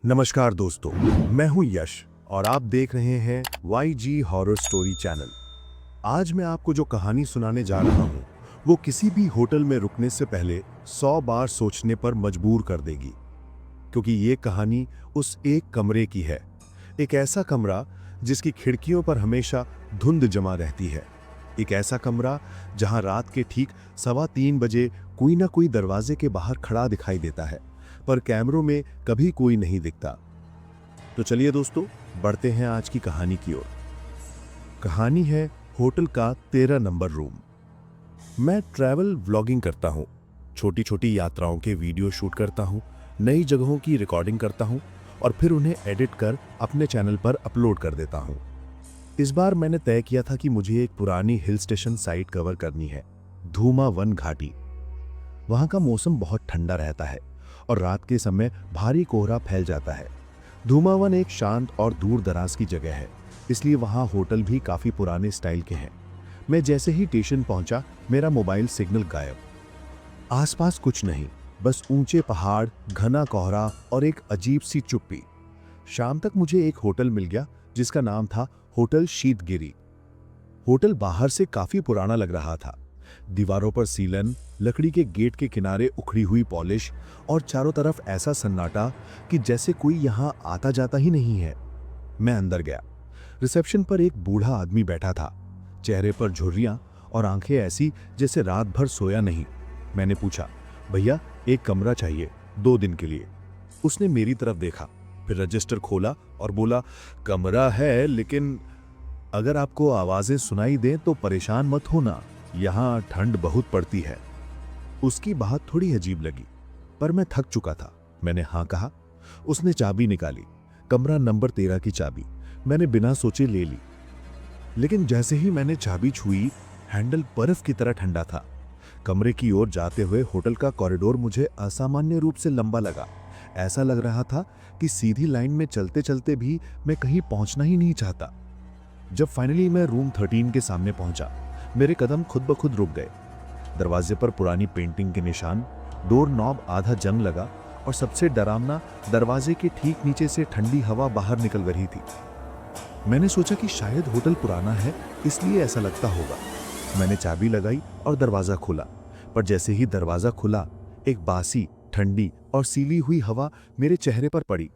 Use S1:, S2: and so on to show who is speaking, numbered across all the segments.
S1: नमस्कार दोस्तों, मैं हूं यश और आप देख रहे हैं YG हॉरर स्टोरी चैनल। आज मैं आपको जो कहानी सुनाने जा रहा हूं, वो किसी भी होटल में रुकने से पहले 100 बार सोचने पर मजबूर कर देगी। क्योंकि ये कहानी उस एक कमरे की है, एक ऐसा कमरा जिसकी खिड़कियों पर हमेशा धुंध जमा रहती है। एक ऐसा कमरा जहां रात के ठीक 3:15 बजे कोई ना कोई दरवाजे के बाहर खड़ा दिखाई देता है, पर कैमरों में कभी कोई नहीं दिखता। तो चलिए दोस्तों, बढ़ते हैं आज की कहानी की ओर। कहानी है होटल का 13 नंबर रूम। मैं ट्रैवल व्लॉगिंग करता हूँ, छोटी छोटी यात्राओं के वीडियो शूट करता हूँ, नई जगहों की रिकॉर्डिंग करता हूँ और फिर उन्हें एडिट कर अपने चैनल पर अपलोड कर देता हूँ। इस बार मैंने तय किया था कि मुझे एक पुरानी हिल स्टेशन साइट कवर करनी है, धूमावन घाटी। वहाँ का मौसम बहुत ठंडा रहता है और रात के समय भारी कोहरा फैल जाता है। धूमावन एक शांत और दूर दराज की जगह है, इसलिए वहाँ होटल भी काफी पुराने स्टाइल के हैं। मैं जैसे ही स्टेशन पहुंचा, मेरा मोबाइल सिग्नल गायब। आसपास कुछ नहीं, बस ऊंचे पहाड़, घना कोहरा और एक अजीब सी चुप्पी। शाम तक मुझे एक होटल मिल गया जिसका नाम था होटल शीतगिरी। होटल बाहर से काफी पुराना लग रहा था। दीवारों पर सीलन, लकड़ी के गेट के किनारे उखड़ी हुई पॉलिश और चारों तरफ ऐसा सन्नाटा कि जैसे कोई यहाँ आता जाता ही नहीं है। मैं अंदर गया। रिसेप्शन पर एक बूढ़ा आदमी बैठा था, चेहरे पर झुर्रियां और आंखें ऐसी जैसे रात भर सोया नहीं। मैंने पूछा, भैया एक कमरा चाहिए 2 दिन के लिए। उसने मेरी तरफ देखा, फिर रजिस्टर खोला और बोला, कमरा है, लेकिन अगर आपको आवाजें सुनाई दें तो परेशान मत होना, यहाँ ठंड बहुत पड़ती है। उसकी बात थोड़ी अजीब लगी, पर मैं थक चुका था। मैंने हाँ कहा। उसने चाबी निकाली, कमरा नंबर 13 की चाबी। मैंने बिना सोचे ले ली, लेकिन जैसे ही मैंने चाबी छुई, हैंडल बर्फ की तरह ठंडा था। कमरे की ओर जाते हुए होटल का कॉरिडोर मुझे असामान्य रूप से लंबा लगा। ऐसा लग रहा था कि सीधी लाइन में चलते चलते भी मैं कहीं पहुंचना ही नहीं चाहता। जब फाइनली मैं रूम 13 के सामने पहुंचा, मेरे कदम खुद ब खुद रुक गए। दरवाजे पर पुरानी पेंटिंग के निशान, डोर नॉब आधा जंग लगा और सबसे डरावना, दरवाजे के ठीक नीचे से ठंडी हवा बाहर निकल रही थी। मैंने सोचा कि शायद होटल पुराना है, इसलिए ऐसा लगता होगा। मैंने चाबी लगाई और दरवाजा खोला, पर जैसे ही दरवाजा खुला, एक बासी, ठंडी और सीली हुई हवा मेरे चेहरे पर पड़ी।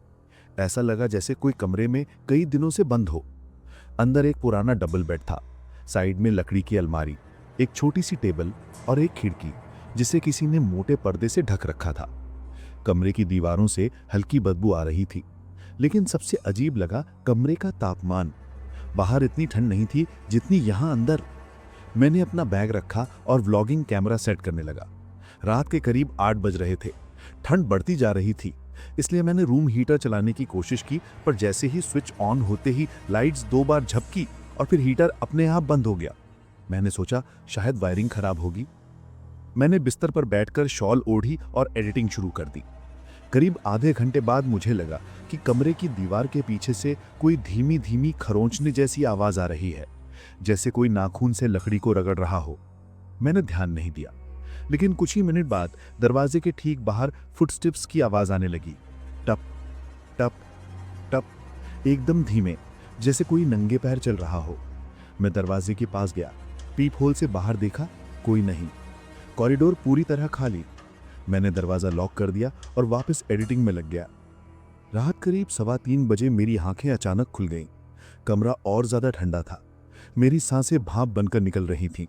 S1: ऐसा लगा जैसे कोई कमरे में कई दिनों से बंद हो। अंदर एक पुराना डबल बेड था, साइड में लकड़ी की अलमारी, एक छोटी सी टेबल और एक खिड़की जिसे किसी ने मोटे पर्दे से ढक रखा था। कमरे की दीवारों से हल्की बदबू आ रही थी, लेकिन सबसे अजीब लगा कमरे का तापमान। बाहर इतनी ठंड नहीं थी जितनी यहाँ अंदर। मैंने अपना बैग रखा और व्लॉगिंग कैमरा सेट करने लगा। रात के करीब 8 बज रहे थे। ठंड बढ़ती जा रही थी, इसलिए मैंने रूम हीटर चलाने की कोशिश की, पर जैसे ही स्विच ऑन होते ही लाइट्स 2 बार झपकी और फिर हीटर अपने आप बंद हो गया। मैंने सोचा शायद वायरिंग खराब होगी। मैंने बिस्तर पर बैठकर शॉल ओढ़ी और एडिटिंग शुरू कर दी। करीब आधे घंटे बाद मुझे लगा कि कमरे की दीवार के पीछे से कोई धीमी धीमी खरोंचने जैसी आवाज आ रही है, जैसे कोई नाखून से लकड़ी को रगड़ रहा हो। मैंने ध्यान नहीं दिया, लेकिन कुछ ही मिनट बाद दरवाजे के ठीक बाहर फुटस्टेप्स की आवाज आने लगी। टप टप टप, एकदम धीमे, जैसे कोई नंगे पैर चल रहा हो। मैं दरवाजे के पास गया, पीप होल से बाहर देखा, कोई नहीं। कॉरिडोर पूरी तरह खाली। मैंने दरवाजा लॉक कर दिया और वापस एडिटिंग में लग गया। रात करीब 3:15 बजे मेरी आंखें अचानक खुल गईं। कमरा और ज्यादा ठंडा था, मेरी सांसें भाप बनकर निकल रही थीं,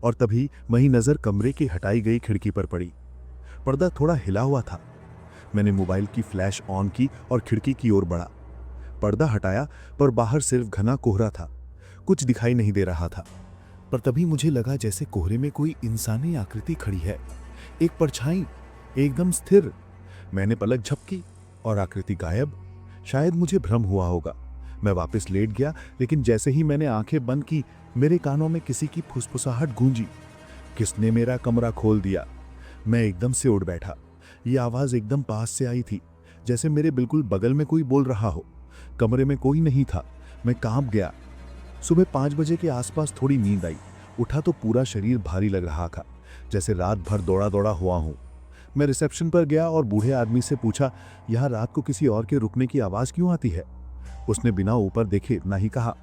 S1: और तभी वही नजर कमरे की हटाई गई खिड़की पर पड़ी। पर्दा थोड़ा हिला हुआ था। मैंने मोबाइल की फ्लैश ऑन की और खिड़की की ओर बढ़ा। पर्दा हटाया, पर बाहर सिर्फ घना कोहरा था, कुछ दिखाई नहीं दे रहा था। पर तभी मुझे लगा जैसे कोहरे में कोई इंसानी आकृति खड़ी है, एक परछाई, एकदम स्थिर। मैंने पलक झपकी और आकृति गायब। शायद मुझे भ्रम हुआ होगा। मैं वापस लेट गया, लेकिन जैसे ही मैंने आंखें बंद की, मेरे कानों में किसी की फुसफुसाहट गूंजी। किसने मेरा कमरा खोल दिया? मैं एकदम से उठ बैठा। ये आवाज एकदम पास से आई थी, जैसे मेरे बिल्कुल बगल में कोई बोल रहा हो। कमरे में कोई नहीं था। मैं कांप गया। सुबह 5 बजे के आसपास थोड़ी नींद आई। उठा तो पूरा शरीर भारी लग रहा था, जैसे रात भर दौड़ा दौड़ा हुआ हूं। मैं रिसेप्शन पर गया और बूढ़े आदमी से पूछा, यहाँ रात को किसी और के रुकने की आवाज़ क्यों आती है? उसने बिना ऊपर देखे इतना ही कहा,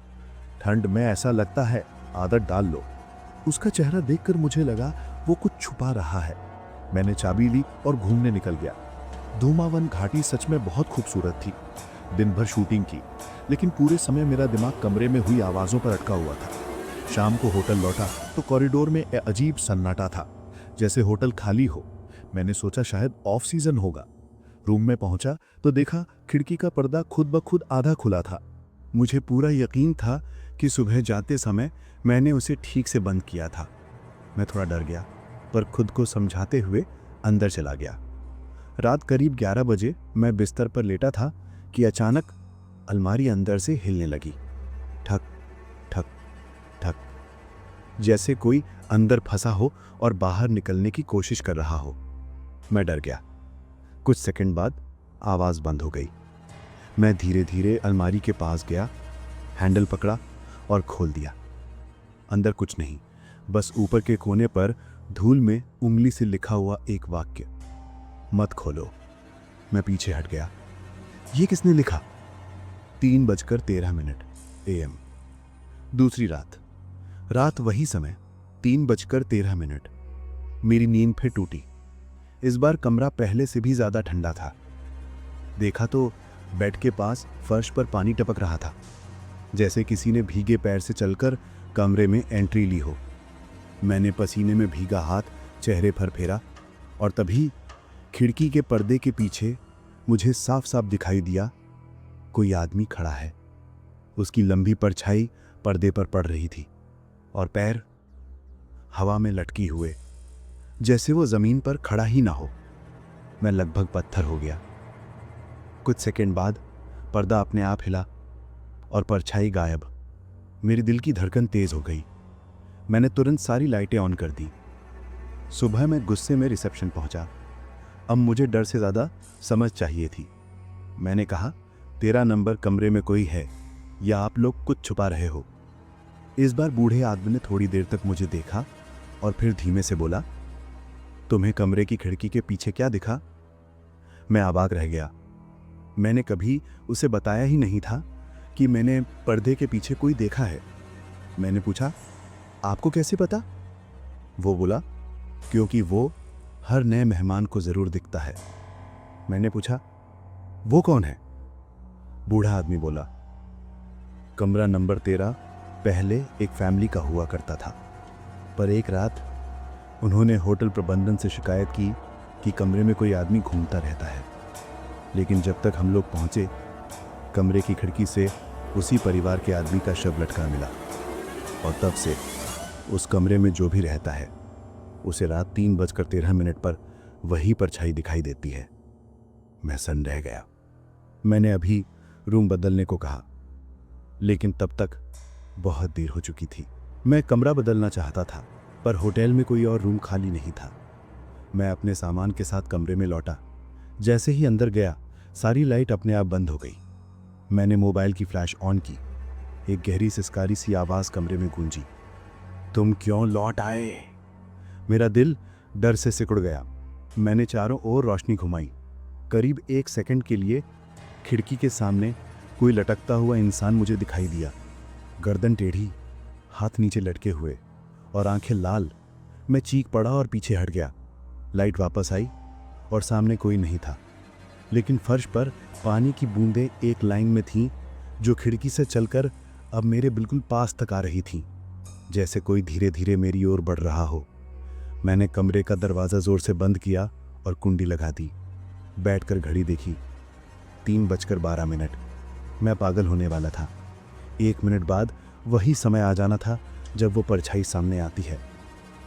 S1: ठंड में ऐसा लगता है, आदत डाल लो। उसका चेहरा देखकर मुझे लगा वो कुछ छुपा रहा है। मैंने चाबी ली और घूमने निकल गया। धूमावन घाटी सच में बहुत खूबसूरत थी। दिन भर शूटिंग की, लेकिन पूरे समय मेरा दिमाग कमरे में हुई आवाज़ों पर अटका हुआ था। शाम को होटल लौटा तो कॉरिडोर में अजीब सन्नाटा था, जैसे होटल खाली हो। मैंने सोचा शायद ऑफ सीजन होगा। रूम में पहुंचा तो देखा खिड़की का पर्दा खुद ब खुद आधा खुला था। मुझे पूरा यकीन था कि सुबह जाते समय मैंने उसे ठीक से बंद किया था। मैं थोड़ा डर गया, पर खुद को समझाते हुए अंदर चला गया। रात करीब 11 बजे मैं बिस्तर पर लेटा था कि अचानक अलमारी अंदर से हिलने लगी। ठक ठक ठक, जैसे कोई अंदर फंसा हो और बाहर निकलने की कोशिश कर रहा हो। मैं डर गया। कुछ सेकंड बाद आवाज़ बंद हो गई। मैं धीरे धीरे अलमारी के पास गया, हैंडल पकड़ा और खोल दिया। अंदर कुछ नहीं, बस ऊपर के कोने पर धूल में उंगली से लिखा हुआ एक वाक्य, मत खोलो। मैं पीछे हट गया। ये किसने लिखा? 3:13 AM। दूसरी रात वही समय, 3:13। मेरी नींद फिर टूटी। इस बार कमरा पहले से भी ज्यादा ठंडा था। देखा तो बेड के पास फर्श पर पानी टपक रहा था, जैसे किसी ने भीगे पैर से चलकर कमरे में एंट्री ली हो। मैंने पसीने में भीगा हाथ चेहरे पर फेरा और तभी खिड़की के पर्दे के पीछे मुझे साफ साफ दिखाई दिया, कोई आदमी खड़ा है। उसकी लंबी परछाई पर्दे पर पड़ रही थी और पैर हवा में लटकी हुए, जैसे वो जमीन पर खड़ा ही ना हो। मैं लगभग पत्थर हो गया। कुछ सेकंड बाद पर्दा अपने आप हिला और परछाई गायब। मेरी दिल की धड़कन तेज हो गई। मैंने तुरंत सारी लाइटें ऑन कर दी। सुबह मैं गुस्से में रिसेप्शन पहुंचा। अब मुझे डर से ज़्यादा समझ चाहिए थी। मैंने कहा, 13 नंबर कमरे में कोई है या आप लोग कुछ छुपा रहे हो? इस बार बूढ़े आदमी ने थोड़ी देर तक मुझे देखा और फिर धीमे से बोला, तुम्हें कमरे की खिड़की के पीछे क्या दिखा? मैं अवाक रह गया। मैंने कभी उसे बताया ही नहीं था कि मैंने पर्दे के पीछे कोई देखा है। मैंने पूछा, आपको कैसे पता? वो बोला, क्योंकि वो हर नए मेहमान को जरूर दिखता है। मैंने पूछा, वो कौन है? बूढ़ा आदमी बोला, कमरा नंबर 13 पहले एक फैमिली का हुआ करता था, पर एक रात उन्होंने होटल प्रबंधन से शिकायत की कि कमरे में कोई आदमी घूमता रहता है। लेकिन जब तक हम लोग पहुंचे, कमरे की खिड़की से उसी परिवार के आदमी का शव लटका मिला और तब से उस कमरे में जो भी रहता है उसे रात 3:13 पर वही परछाई दिखाई देती है। मैं सन्न रह गया। मैंने अभी रूम बदलने को कहा, लेकिन तब तक बहुत देर हो चुकी थी। मैं कमरा बदलना चाहता था, पर होटल में कोई और रूम खाली नहीं था। मैं अपने सामान के साथ कमरे में लौटा। जैसे ही अंदर गया, सारी लाइट अपने आप बंद हो गई। मैंने मोबाइल की फ्लैश ऑन की। एक गहरी सिसकारी सी आवाज़ कमरे में गूंजी, तुम क्यों लौट आए? मेरा दिल डर से सिकुड़ गया। मैंने चारों ओर रोशनी घुमाई। करीब 1 सेकंड के लिए खिड़की के सामने कोई लटकता हुआ इंसान मुझे दिखाई दिया। गर्दन टेढ़ी, हाथ नीचे लटके हुए और आंखें लाल। मैं चीख पड़ा और पीछे हट गया। लाइट वापस आई और सामने कोई नहीं था, लेकिन फर्श पर पानी की बूंदें एक लाइन में थीं, जो खिड़की से चलकर अब मेरे बिल्कुल पास तक आ रही थीं, जैसे कोई धीरे धीरे मेरी ओर बढ़ रहा हो। मैंने कमरे का दरवाज़ा ज़ोर से बंद किया और कुंडी लगा दी। बैठकर घड़ी देखी, 3:12। मैं पागल होने वाला था। 1 मिनट बाद वही समय आ जाना था जब वो परछाई सामने आती है।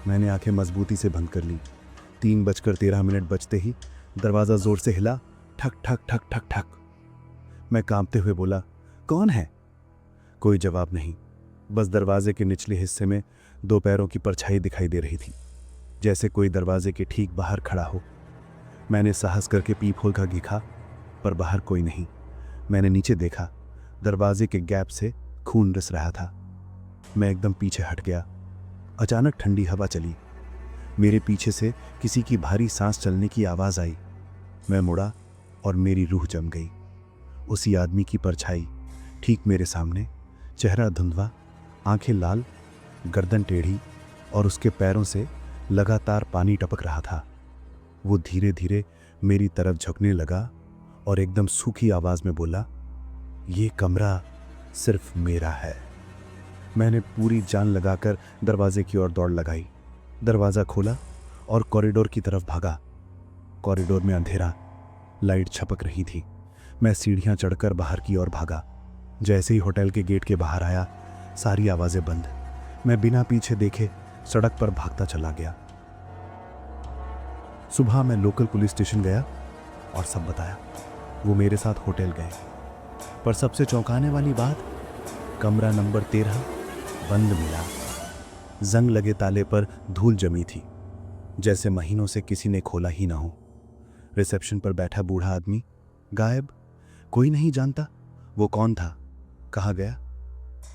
S1: मैंने आंखें मजबूती से बंद कर ली। 3:13 बजते ही दरवाज़ा ज़ोर से हिला, ठक ठक ठक ठक ठक। मैं कांपते हुए बोला, कौन है? कोई जवाब नहीं, बस दरवाजे के निचले हिस्से में 2 पैरों की परछाई दिखाई दे रही थी, जैसे कोई दरवाजे के ठीक बाहर खड़ा हो। मैंने साहस करके पीप होल का देखा, पर बाहर कोई नहीं। मैंने नीचे देखा, दरवाजे के गैप से खून रिस रहा था। मैं एकदम पीछे हट गया। अचानक ठंडी हवा चली। मेरे पीछे से किसी की भारी सांस चलने की आवाज़ आई। मैं मुड़ा और मेरी रूह जम गई। उसी आदमी की परछाई ठीक मेरे सामने, चेहरा धुंधला, आंखें लाल, गर्दन टेढ़ी और उसके पैरों से लगातार पानी टपक रहा था। वो धीरे धीरे मेरी तरफ झुकने लगा और एकदम सूखी आवाज़ में बोला, ये कमरा सिर्फ मेरा है। मैंने पूरी जान लगाकर दरवाजे की ओर दौड़ लगाई। दरवाज़ा खोला और कॉरिडोर की तरफ भागा। कॉरिडोर में अंधेरा, लाइट छपक रही थी। मैं सीढ़ियां चढ़कर बाहर की ओर भागा। जैसे ही होटल के गेट के बाहर आया, सारी आवाज़ें बंद। मैं बिना पीछे देखे सड़क पर भागता चला गया। सुबह मैं लोकल पुलिस स्टेशन गया और सब बताया। वो मेरे साथ होटल गए, पर सबसे चौंकाने वाली बात, कमरा नंबर 13 बंद मिला। जंग लगे ताले पर धूल जमी थी, जैसे महीनों से किसी ने खोला ही ना हो। रिसेप्शन पर बैठा बूढ़ा आदमी गायब। कोई नहीं जानता वो कौन था, कहाँ गया।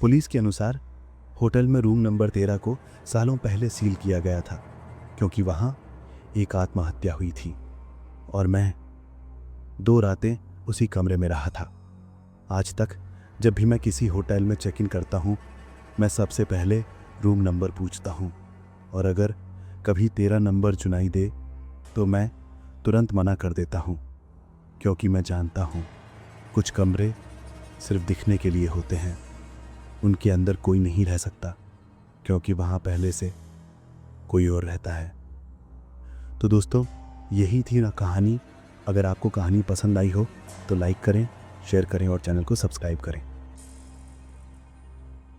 S1: पुलिस के अनुसार होटल में रूम नंबर 13 को सालों पहले सील किया गया था, क्योंकि वहाँ एक आत्महत्या हुई थी और मैं 2 रातें उसी कमरे में रहा था। आज तक जब भी मैं किसी होटल में चेक इन करता हूँ, मैं सबसे पहले रूम नंबर पूछता हूँ, और अगर कभी 13 नंबर चुनाई दे तो मैं तुरंत मना कर देता हूँ, क्योंकि मैं जानता हूँ कुछ कमरे सिर्फ दिखने के लिए होते हैं। उनके अंदर कोई नहीं रह सकता, क्योंकि वहाँ पहले से कोई और रहता है। तो दोस्तों, यही थी ना कहानी। अगर आपको कहानी पसंद आई हो तो लाइक करें, शेयर करें और चैनल को सब्सक्राइब करें।